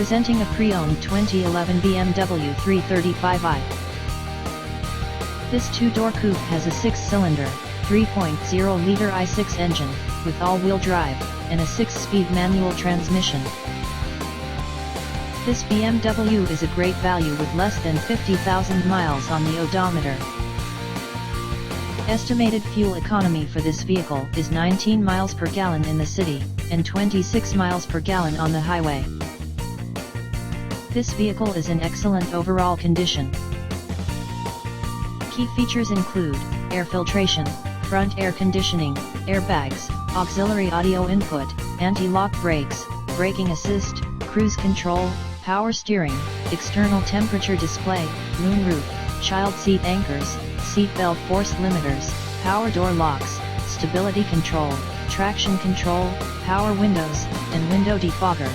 Presenting a pre-owned 2011 BMW 335i. This two-door coupe has a 6-cylinder, 3.0-liter i6 engine, with all-wheel drive, and a 6-speed manual transmission. This BMW is a great value with less than 50,000 miles on the odometer. Estimated fuel economy for this vehicle is 19 miles per gallon in the city, and 26 miles per gallon on the highway. This vehicle is in excellent overall condition. Key features include air filtration, front air conditioning, airbags, auxiliary audio input, anti-lock brakes, braking assist, cruise control, power steering, external temperature display, moonroof, child seat anchors, seat belt force limiters, power door locks, stability control, traction control, power windows, and window defogger.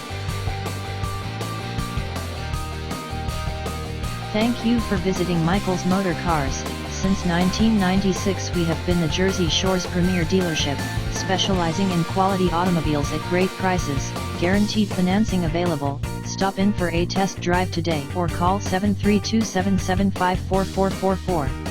Thank you for visiting Michael's Motorcars. Since 1996 we have been the Jersey Shore's premier dealership, specializing in quality automobiles at great prices, guaranteed financing available. Stop in for a test drive today or call 732-775-4444.